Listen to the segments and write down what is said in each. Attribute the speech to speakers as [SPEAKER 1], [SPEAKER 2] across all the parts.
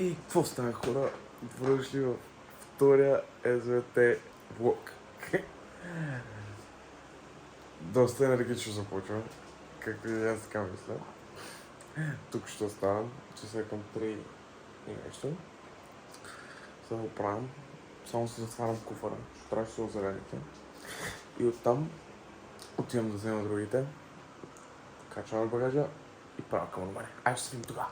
[SPEAKER 1] И какво става, хора? Връшли във втория СВТ влог. Доста енергично започва, както и аз така мисля. Тук ще оставам, че са към 3 и нещо. Сега го правим, само се затварям куфара, ще трябва да се озарядите. И оттам отивам да взема другите, качвам на багажа и правя към номер. Ай, ще се видим тогава.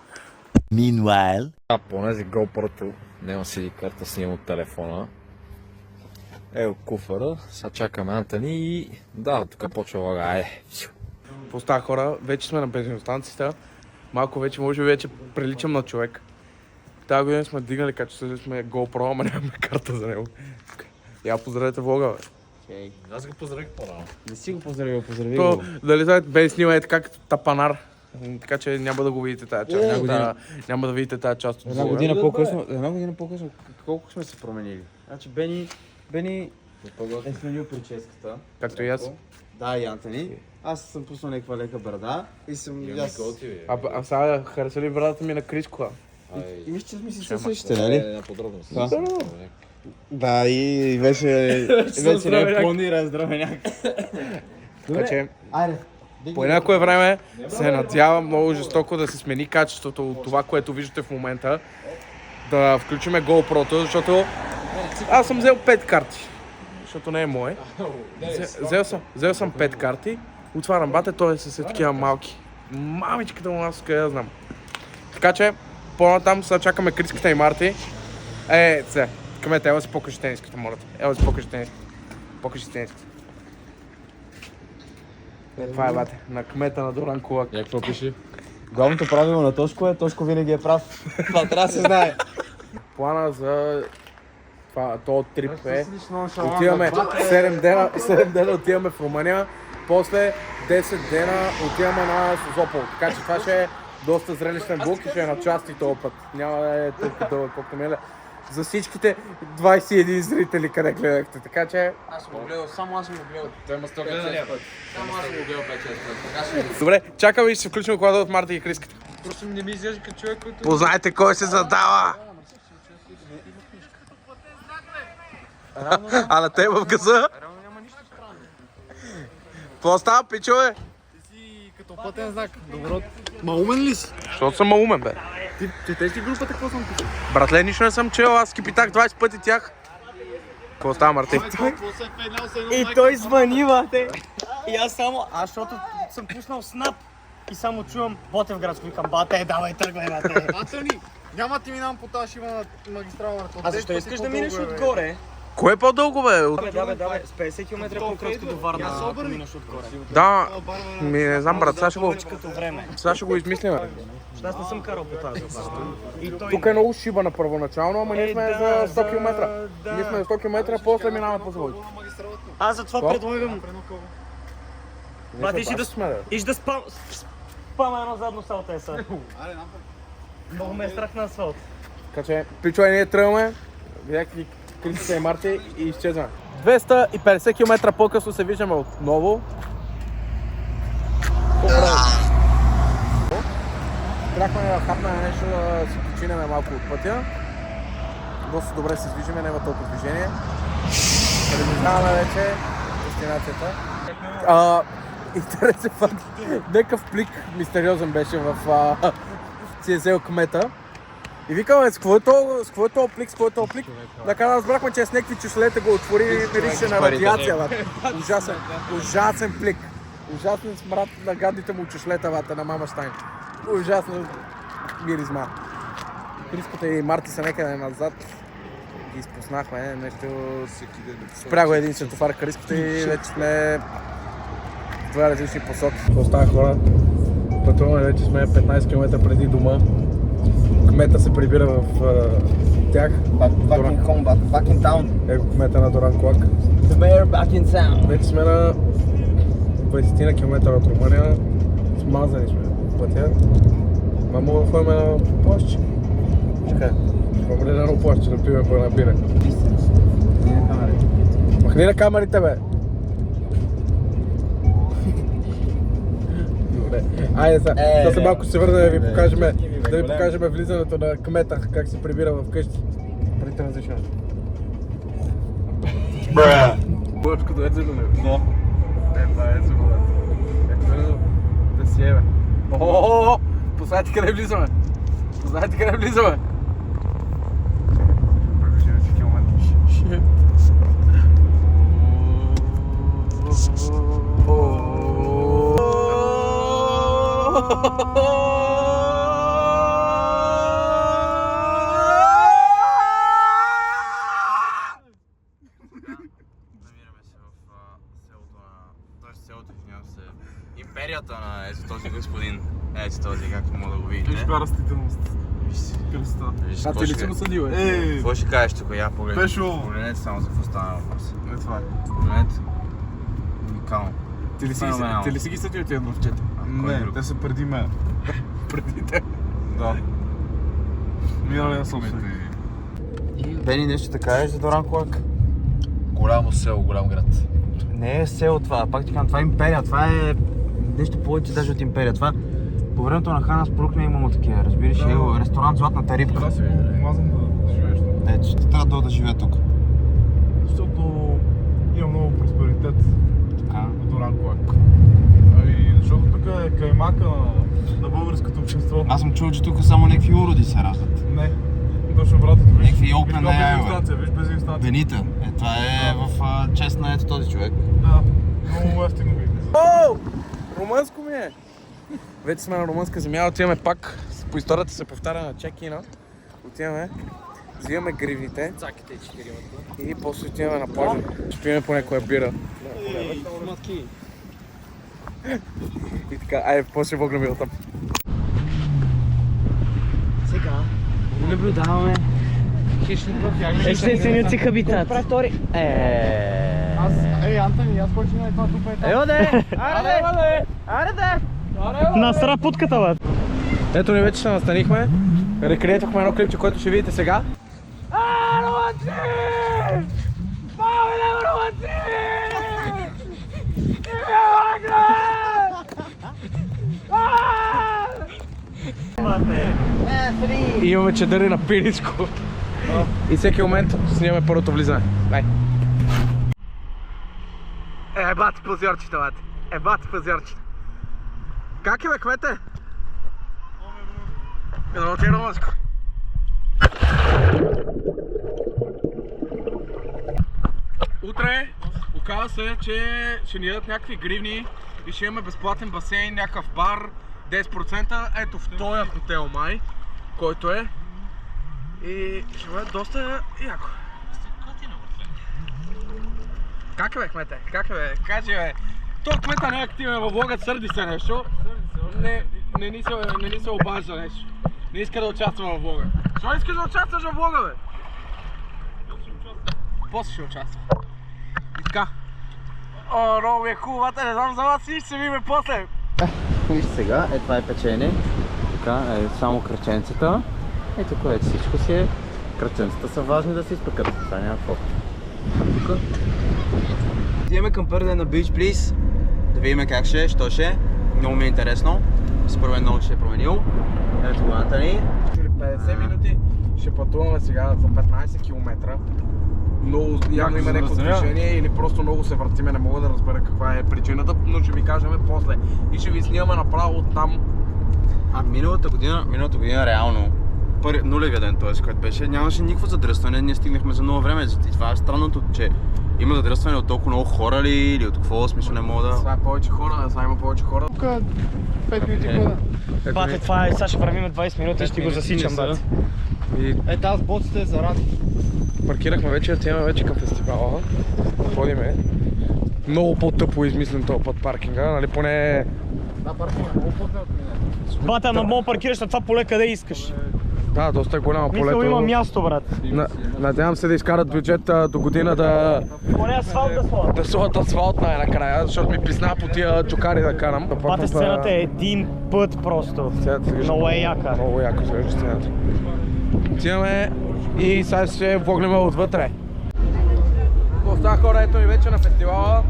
[SPEAKER 2] Meanwhile...
[SPEAKER 3] Понеже GoPro-то няма CD карта, снимам от телефона. Ево куфара, сега чакаме Антони и да, тук почва лага.
[SPEAKER 1] Поста хора, вече сме на бензиностанцията. Малко вече, може би вече приличам на човек. Тази година сме дигнали качеството, сме GoPro, ама нямаме карта за него. Я поздравете влога, бе.
[SPEAKER 3] Okay. Аз го поздравих по-рано.
[SPEAKER 2] Не си го поздравил, поздрави
[SPEAKER 1] То,
[SPEAKER 2] го.
[SPEAKER 1] дали знаете, без снима е така като тапанар. Така че няма да го видите тази част. Няма да видите тази част от
[SPEAKER 2] Една
[SPEAKER 1] влога.
[SPEAKER 2] година по-късно, колко сме се променили? Значи Бени е сменил прическата.
[SPEAKER 1] Както и аз.
[SPEAKER 2] Да, и Антони. Аз съм пуснал някаква лека брада и съм...
[SPEAKER 1] А сега хареса ли брадата ми на Криско?
[SPEAKER 2] И мисля, че сме си същите, нали?
[SPEAKER 3] Една подробност.
[SPEAKER 2] Да, и вече планира здравеняк.
[SPEAKER 1] Така че,
[SPEAKER 2] Айде.
[SPEAKER 1] по някое време се надявам много жестоко да се смени качеството от това, което виждате в момента. Да включиме GoPro-то, защото аз съм взел 5 карти. Защото не е мое. Взел съм 5 карти. Отварям бате, той са такива малки. Мамичката му аз къде я знам. Така че, по-натам сега чакаме Криската и Марти. Камете, ела си покажи тениската, моля те. Ела си покажи тениската. Покажи тениската. Това е, бате, на кмета на Доран Кулак.
[SPEAKER 3] Какво пише?
[SPEAKER 2] Главното правило на Тошко е, Тошко винаги е прав. Това трябва да се знае.
[SPEAKER 1] Плана за този трип е, отиваме 7 дена отиваме в Румъния, после 10 дена отиваме на Созопол. Така че това ще е доста зрелищен блок и ще е на части този път. Няма да е толкова дълъг, колкото ми е. За всичките 21 зрители, къде гледахте, така че...
[SPEAKER 4] Аз съм го гледал, само аз съм го гледал.
[SPEAKER 3] Той има 100 гледания.
[SPEAKER 4] Само аз съм го гледал 5-6 пъти.
[SPEAKER 1] Добре, чакаме и ще се включим доклада от Марта и Криската.
[SPEAKER 4] Просто не ми изглежда като човек, който...
[SPEAKER 1] Познайте кой се задава! А на те в газа?
[SPEAKER 4] Реално няма нищо странно.
[SPEAKER 1] Какво става, пичове?
[SPEAKER 4] Ти си като пътен знак. Добро. Ма умен ли си?
[SPEAKER 1] Защото съм умен, бе.
[SPEAKER 4] Ти четеш ли групата, какво съм писал?
[SPEAKER 1] Братле, нищо не съм чел, аз ги питах 20 пъти тях. Какво става, Марти?
[SPEAKER 5] И той звъни, бате. И аз защото съм пуснал снап и само чувам Ботевградско. Викам, бате, давай тръгвай, бате.
[SPEAKER 4] Антони, няма ти минавам по тази шива на магистрала.
[SPEAKER 5] А защо искаш да минеш отгоре?
[SPEAKER 1] Кое е по-дълго, бе?
[SPEAKER 5] Давай, с 50 км по-кратко до Варна, ако минеш отгоре.
[SPEAKER 1] Да, не знам, брат, сега ще го...
[SPEAKER 5] Като време.
[SPEAKER 1] Сега ще го измислим.
[SPEAKER 5] Аз не съм карал по тази пътя. И той...
[SPEAKER 1] Тук е много шибана първоначално, ама ние сме
[SPEAKER 5] да,
[SPEAKER 1] за 100 км.
[SPEAKER 5] да.
[SPEAKER 1] Ние сме за 100 км, после минаваме по заводи.
[SPEAKER 5] Аз затова предлагам. Бате, иш да спам едно задно салто е са. Много ме е страх на асфалт.
[SPEAKER 1] Така че, пичове, ние тръгваме. Видяхте ли Крисите и Марти и изчезваме. 250 км по-късно се виждаме отново. Трябвахме да хапнем нещо, да си починеме малко от пътя. Доста добре се движиме, няма толкова движение. Преминаваме вече дестинацията. Интересен факт, някакъв плик мистериозен беше в CSL кмета. И викаме, с какво е този плик? Накрая разбрахме, че с някакви числета го отвори и мирише на радиация, бате. Ужасен плик. Ужасен смрад на гадните му чешлета, бате, на мама Штайн. Ужасно миризма. Криската и Марти са някъде назад. Ги изпуснахме, нещо... Спря го един светофар Криската и вече сме в два различни посоки. Какво става, хора? Пътуваме, вече сме 15 км преди дома. Кмета се прибира в тях.
[SPEAKER 2] Back in home, back in town.
[SPEAKER 1] Его кмета на Доран Кулак.
[SPEAKER 2] The mayor back in town.
[SPEAKER 1] Вече сме на 20 км от Румъния. Смазани сме в пътя. Ма мога да ходим на площи. Чакай. Ходим ли на площи да пиме по една бира? Махни на камерите, бе! Добре. Айде сега, малко ще се върнем да ви покажем Да ви покажем влизането на кмета, как се прибира в къщи. Преди транзишън. Бърчкото е зелено.
[SPEAKER 2] Да.
[SPEAKER 1] Това е зелено. Ето да си е, бе. О, познайте къде влизаме. Познайте къде влизаме.
[SPEAKER 2] Империята на ето този господин. Ето този, както мога да го видите.
[SPEAKER 4] Виж каква растителност. Кръста.
[SPEAKER 2] Виж,
[SPEAKER 1] А ти ли си го съдил, е?
[SPEAKER 2] какво ще кажеш тук? Я погледнете.
[SPEAKER 4] Пешо!
[SPEAKER 2] Погледнете само за какво стана въпрос.
[SPEAKER 4] Не това е.
[SPEAKER 2] Погледнете. Уникално.
[SPEAKER 1] Ти ли си ги съдил тия новчета?
[SPEAKER 4] Не, те са преди мен.
[SPEAKER 1] Преди те.
[SPEAKER 4] Да. Миналия собственик.
[SPEAKER 2] Бени, нещо да кажеш за Доран Колак?
[SPEAKER 3] Голямо село, голям град.
[SPEAKER 2] Не е село това, пак ти казвам, това е империя, това е нещо повече даже от империя. Това по времето на Хана Спрук не е имало такива, разбираш, е ресторант Златната рибка.
[SPEAKER 4] Да си мазам да живееш тук.
[SPEAKER 2] Ето, ще трябва да живея тук.
[SPEAKER 4] Защото има много просперитет
[SPEAKER 2] Така.
[SPEAKER 4] в Доран Колак. Ами, защото тук е каймака на българското общество.
[SPEAKER 2] Аз съм чул, че тук само някакви уроди се раждат.
[SPEAKER 4] Не, точно обратното. Виж,
[SPEAKER 2] Някакви окна на яйове.
[SPEAKER 4] Виж бензиностанция.
[SPEAKER 2] Бенита. Това е в чест на ето този човек.
[SPEAKER 4] Да, много ефтино ви излиза.
[SPEAKER 1] О! Румънско ми е! Вече сме на румънска земя, отиваме пак. По историята се повтаря на чекина. Отиваме, взимаме гривните.
[SPEAKER 5] Цаките 4-мата.
[SPEAKER 1] И после отиваме на плажа. Ще пиеме по някоя бира.
[SPEAKER 5] Матки.
[SPEAKER 1] И така, айде, после въглем и оттам.
[SPEAKER 5] Сега наблюдаваме естественици хабитат. Прави втори.
[SPEAKER 4] Антони, аз почвам на това тук е.
[SPEAKER 5] Ео де! Аре де! Насра путката, бе!
[SPEAKER 1] Ето ни вече се настанихме. Рекреирахме едно клипче, което ще видите сега. Румънци! Павеле, румънци! И имаме чедъри на пиричко. И всеки момент снимаме първото влизане. Дай! Бати пазарчета, бати! Бати пазарчета! Как е, бе, кмете? Много ти е румънско. Утре оказва се, че ще ни дадат някакви гривни и ще имаме безплатен басейн, някакъв бар, 10%. Ето в този хотел май, който е. И ще бъде доста яко. Как е, бе, кмете? Как е, бе? Кажи, бе. То кмета не е активен във влога, сърди се нещо. Не ни се обажда нещо. Не иска да участва във влога. Защо искаш да участваш във влога, бе? После ще участва. И така. О, много ми е хубаво, не знам за вас и ще се видим после.
[SPEAKER 2] Виж сега, това е печене. Така, само кръченцата. Ето което всичко си е. Кръченцата са важни да се изпекат. Това няма какво. Тук. Идеме към първия на Beach Please. Да видим как ще е, що ще е. Много ми е интересно. Според мен много ще е променил. Ето го Антони.
[SPEAKER 1] 50 минути ще пътуваме сега за 15 км. Много явно има някакво движение или просто много се въртиме, не мога да разбера каква е причината, но ще ви кажем после. И ще ви снимаме направо оттам.
[SPEAKER 2] Миналата година реално, нулевия ден, т.е. който беше, нямаше никакво задръстване, ние стигнахме за много време. И това е странното, че има задръстване от толкова много хора ли, или от какво, смисъл не мога да...
[SPEAKER 1] Сега е повече хора, сега има повече хора.
[SPEAKER 4] Тук 5 минути хода.
[SPEAKER 5] Бате, това е, сега ще правим 20 минути и ще го засичам, бате.
[SPEAKER 1] И
[SPEAKER 4] Тази боцата е за ради.
[SPEAKER 1] паркирахме вече, отиваме вече към фестивала. Ходиме. Много по-тъпо измислен този път паркинга, нали поне...
[SPEAKER 4] Да, паркинга, много по-тъпо от мен.
[SPEAKER 5] Бате, ама мога паркираш на това поле къде искаш.
[SPEAKER 1] Да, доста е голямо полето.
[SPEAKER 5] Мисля, има място, брат.
[SPEAKER 1] Надявам се да изкарат бюджета до година да...
[SPEAKER 5] Поне асфалт да слагат.
[SPEAKER 1] Да слагат асфалт най-накрая, защото ми писна по тия чукари да карам.
[SPEAKER 5] Бате, сцената е един път просто. Много е яка.
[SPEAKER 1] Много яко се вижда сцената. Отиваме и сега ще влогнем отвътре. Остава хора, ето ни вече на фестивала.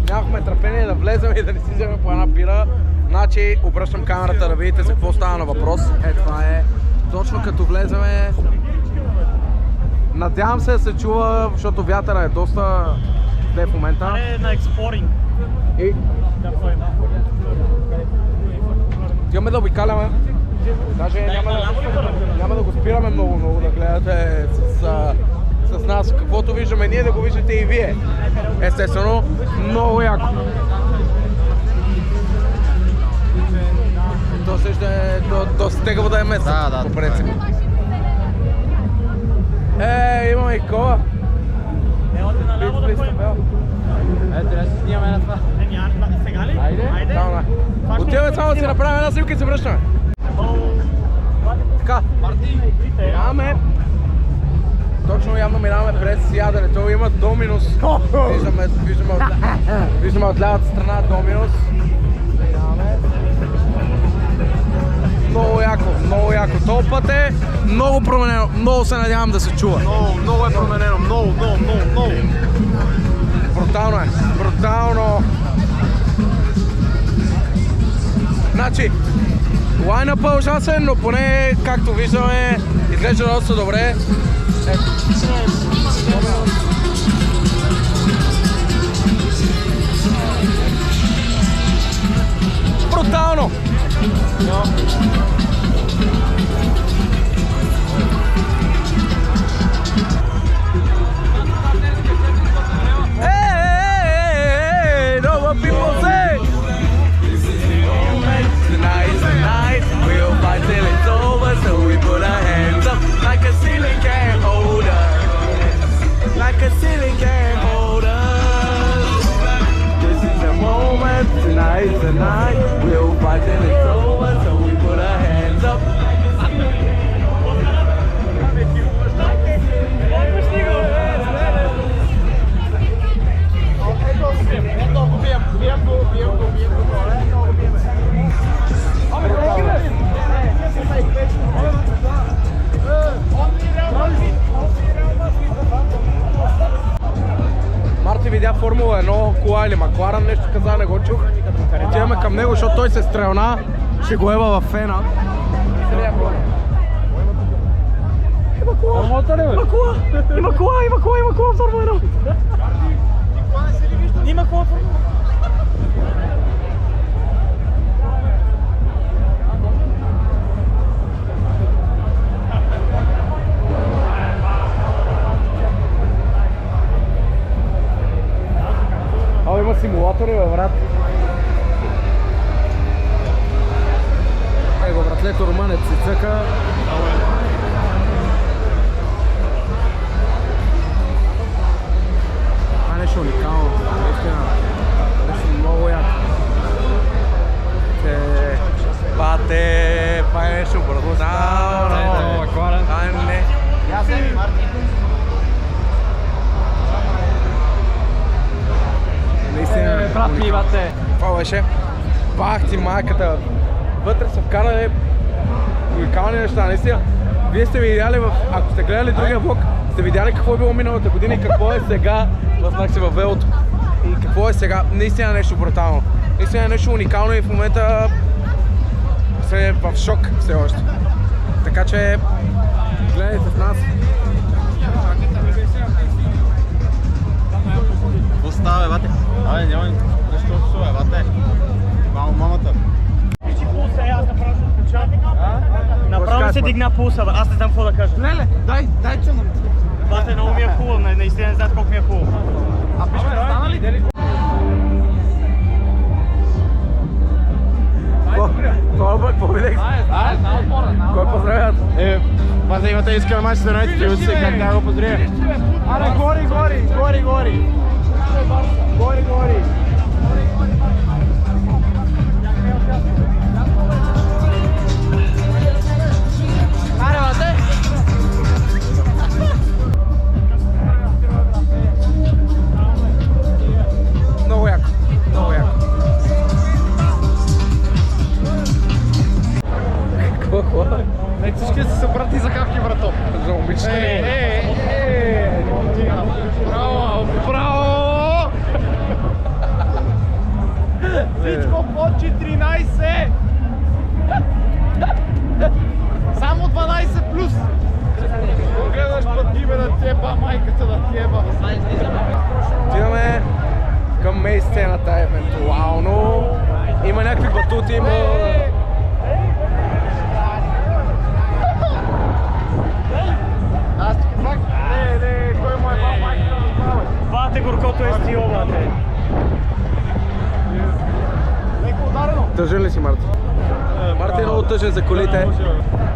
[SPEAKER 1] Нямахме търпение да влезем и да не си вземем по една бира. Значи, обръщам камерата да видите за какво става на въпрос. Това е точно като влеземе. Надявам се да се чува, защото вятъра е доста зле в момента.
[SPEAKER 5] Не на експлоринг.
[SPEAKER 1] И имаме да обикаляме. Даже няма да го спираме много да гледате с нас. Каквото виждаме ние, да го виждате и вие. Естествено, много яко. То също е доста тегаво да е место, по принцип. Имаме и кола.
[SPEAKER 5] Елате наляво да ходим.
[SPEAKER 2] Трябва да си снимаме на това.
[SPEAKER 5] Сега ли?
[SPEAKER 1] Айде. Отиваме само да си направим една снимка и се връщаме. Така, минаваме. Точно явно минаваме през яденето. Има Доминус. Виждаме от лявата страна Доминус. Минаваме. Много яко. Този път е много променено. Много се надявам да се чува.
[SPEAKER 4] Много е променено, много.
[SPEAKER 1] Брутално е. Брутално. Значи, лайнъпът е ужасен, но поне, както виждаме, изглежда доста добре. Брутално! Know what people say? Tonight's the night, we'll fight till it's over, so we put our hands up like a ceiling can't hold us. Like a ceiling can't hold us. This is the moment, tonight's the night, we'll fight till it's over, so we put our hands up. Марти видя Формула 1 кола или Макларен, нещо каза, не го чух. Отиваме към него, защото той се стрелна, ще го ева във фена. Има кола в Формула 1.
[SPEAKER 5] Има кола в Формула 1.
[SPEAKER 1] Има симулатори, бе, брат. Его, братлето румънец си цъка. Това е нещо уникално, наистина. Нещо много яко. Бате, това е нещо брутално. Това е не.
[SPEAKER 5] Брат ми, бате.
[SPEAKER 1] Това беше. Бах ти майката. Вътре са вкарали уникални неща, наистина. Вие сте видяли, ако сте гледали другия влог, сте видяли какво е било миналата година и какво е сега. Възнах се във велото. И какво е сега. Наистина нещо брутално. Наистина е нещо уникално и в момента се в шок все още. Така че гледайте с нас.
[SPEAKER 2] Какво става, бе, бате? Абе, няма нищо общо, бе, бате. Мамо, мамата.
[SPEAKER 5] Вижте пулса, аз направо ще отключа. Направо се дигна пулса, бе. Аз не знам какво да кажа.
[SPEAKER 1] Леле, дай че нам.
[SPEAKER 5] Бате, много ми е хубаво, наистина не знаят колко ми е хубаво.
[SPEAKER 1] А пишка стана ли? Какво видех? Кой поздравят?
[SPEAKER 2] Бате, имате искаме мач да найте ти си, как да го поздравя.
[SPEAKER 1] Аре, гори! Аре, бате! Много яко. Какво?
[SPEAKER 2] Нека всички се събрати за капки, брато.
[SPEAKER 1] За обичате.
[SPEAKER 2] Браво!
[SPEAKER 4] Всичко под 14! Само 12 плюс! Гледаш път име да теба, майката да теба.
[SPEAKER 1] Отиваме към мей сцената евентуално. Има някакви батути, има...
[SPEAKER 4] Аз ти казах, кой му е бал майката да знава?
[SPEAKER 5] Бате горкото е стил, бате.
[SPEAKER 4] Леко ударено.
[SPEAKER 1] Тъжен ли си, Марти? Марти е много тъжен за колите.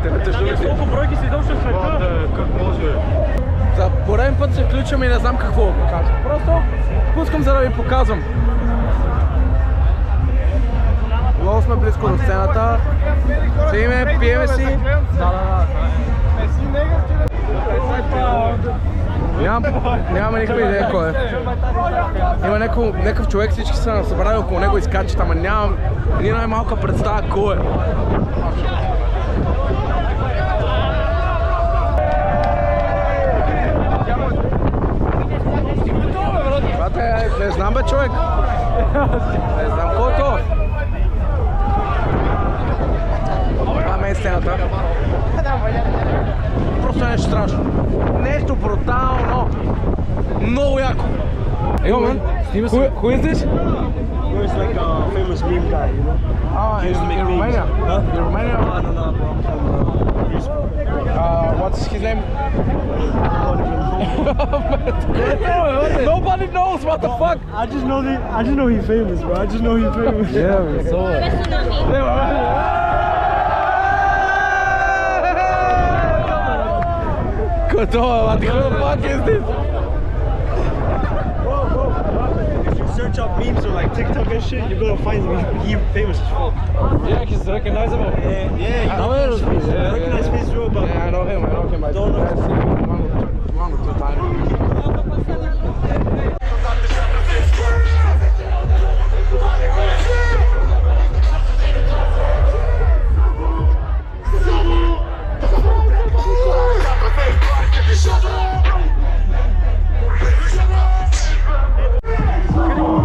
[SPEAKER 1] Тебе тъжен ли си?
[SPEAKER 5] Колко бройки си изобщо в света?
[SPEAKER 4] Как може?
[SPEAKER 1] За пореден път се включвам и не знам какво да покажа. Просто пускам за да ви показвам. Много сме близко до сцената. Седиме, пиеме си. Нямаме никаква идея кой е. Има някакъв човек, всички са събрали около него и скачат, ама нямам ни най-малка представа кой е. Не знам бе, човек. Не знам кой е то. Това ме е сцената. Просто нещо страшно. Нещо брутално. Много яко. Hey, man. Who is this?
[SPEAKER 5] He's like a famous meme guy, you know?
[SPEAKER 1] Ah, in Romania. Huh? In Romania? What's his name? Nobody knows. What the fuck?
[SPEAKER 5] I just know he's famous, bro. I just know he's famous.
[SPEAKER 1] Yeah, so. What the fuck is this?
[SPEAKER 5] If you search up memes or like TikTok and shit, you're gonna find him famous as fuck.
[SPEAKER 1] Yeah, he's recognizable.
[SPEAKER 5] Yeah,
[SPEAKER 1] I know him.
[SPEAKER 5] I recognize his real, but
[SPEAKER 1] Yeah, I know him. I don't know. I've seen him one or two times.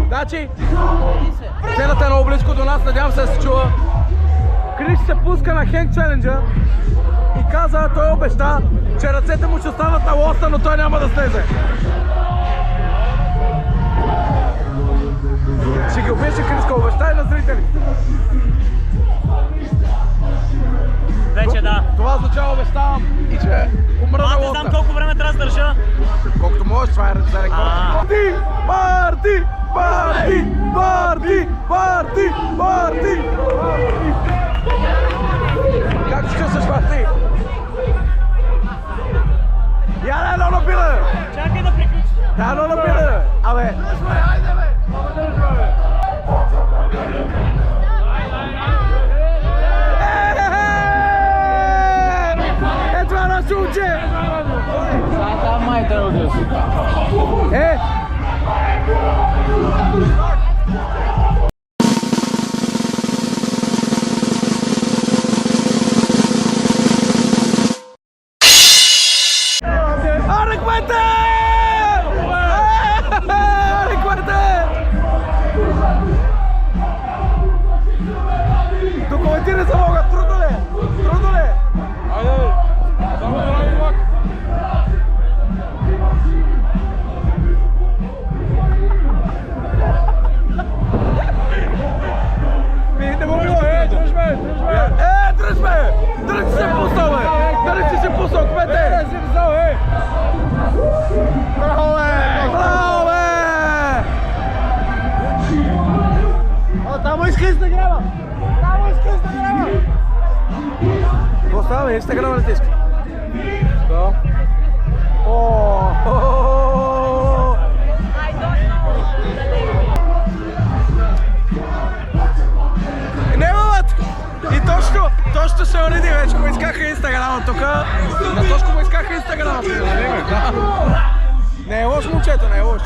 [SPEAKER 1] Значи, сцената е много близко до нас, надявам се да се чува. Криш се пуска на Хенк Челенджа и каза, той обеща, че ръцете му ще станат на лоста, но той няма да слезе. Ще ги обеше Криска, обеща и на зрителите.
[SPEAKER 5] вече да.
[SPEAKER 1] Това означава обещавам и че умра на
[SPEAKER 5] Аз не
[SPEAKER 1] лоста.
[SPEAKER 5] знам колко време трябва да държа.
[SPEAKER 1] Колкото можеш, това е за рекорд. Парти! Парти! Парти! Парти! Парти! Как се чувстваш, Парти? Я едно напира!
[SPEAKER 5] Чакай да приключи.
[SPEAKER 1] Да, едно напира! Абе! Хайде, бе! Е, това на сумче!
[SPEAKER 2] Та май да родиш.
[SPEAKER 1] Е! Аре, кмете! Аре, кмете! Документирай се мога, трудно ли? Трудно ли? Айде, бе! Само да прави влак! Не мога, дръж ме! Дръж ме! Дали си се пуснал, бе! Дали си се пуснал, кмете! Си взял, Браво, бе! Браво, бе! Там иска Инстаграма! Там иска Инстаграма! Какво става, бе? Инстаграма не ти иска? Що? Не, бабат! И точно се уреди вече, му искаха Инстаграма тук. На Тошко му искаха Инстаграма. Не е лошо, момчето, не е лошо.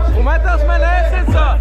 [SPEAKER 1] В момента сме на Есенца.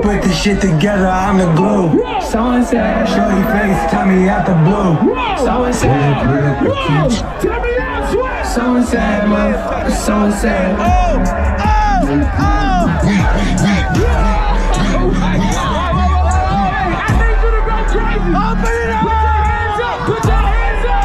[SPEAKER 6] Put this shit together, I'm the glue. Someone said, shorty face, tell me out the blue. Someone said, someone said, motherfucker, someone said. Open it up! Put your hands up!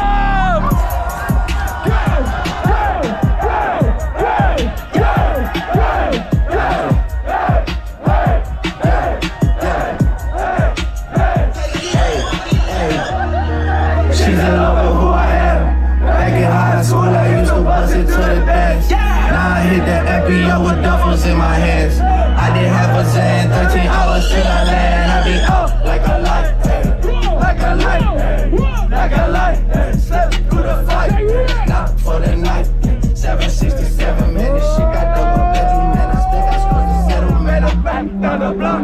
[SPEAKER 6] She's in love with who I am. Back in high school, I used to bust it to the dance. Now I hit the FBO with duffels in my hands. I did half a Zan, 13 hours till I land. I be up like a light, like a light, like a light. Slept through the fight, not for the night. 767 minutes, she got double bedroom, man. I still got scores to settle, man. I'm back down the block.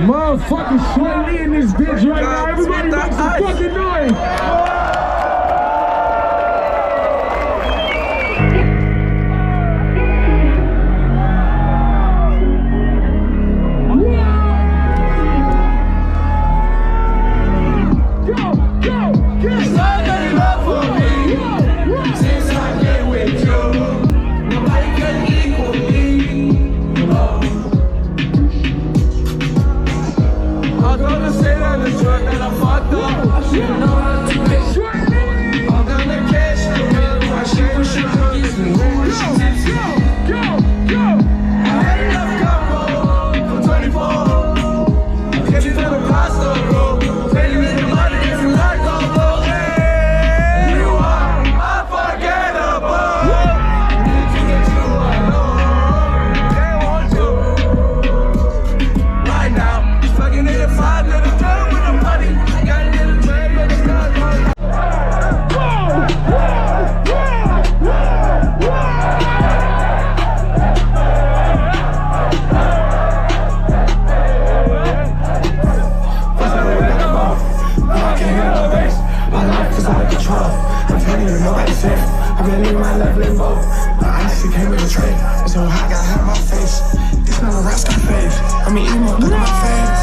[SPEAKER 7] Motherfucking sweating in this bitch right now. Everybody make some fucking noise.
[SPEAKER 6] I'm gonna say that it's worth that I fucked up. You know how to make mean, emo, look at my face.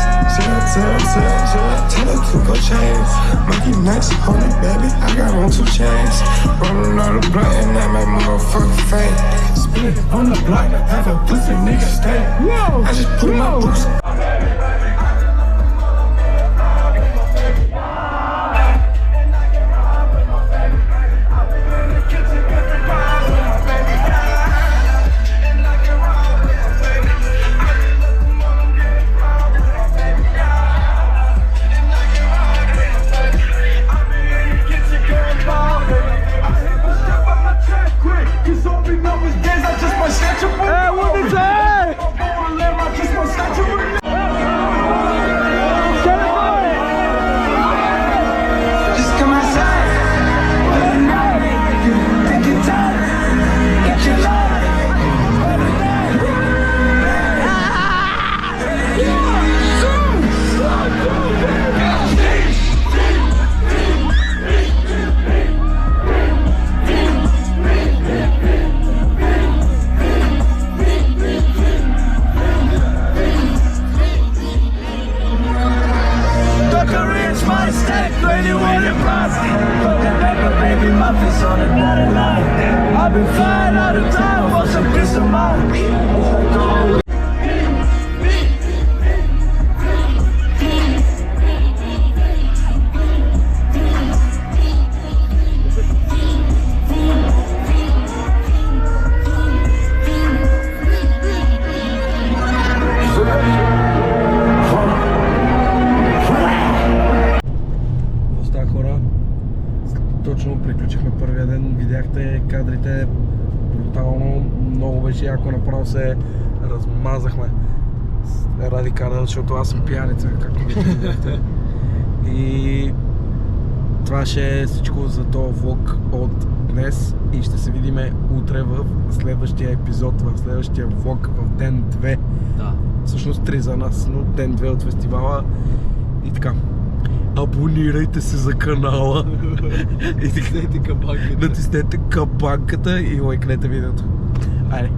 [SPEAKER 6] Tell her to go change. Monkey nuts, hold it, baby. I got on 2 chains. Rolling on the blunt and that make motherfucker faint. Spin on the block, have a pussy nigga stay. I just put my boots. I've been flying all the time, want some peace of mind.
[SPEAKER 1] Точно приключихме първия ден, видяхте кадрите, брутално, много беше яко, направо се размазахме радикално, защото аз съм пияница, както видяхте. И това ще е всичко за този влог от днес и ще се видим утре в следващия епизод, в следващия влог в ден 2.
[SPEAKER 2] Да.
[SPEAKER 1] Всъщност 3 за нас, но ден 2 от фестивала и така. Абонирайте се за канала и натиснете камбанката и лайкнете видеото. Айде!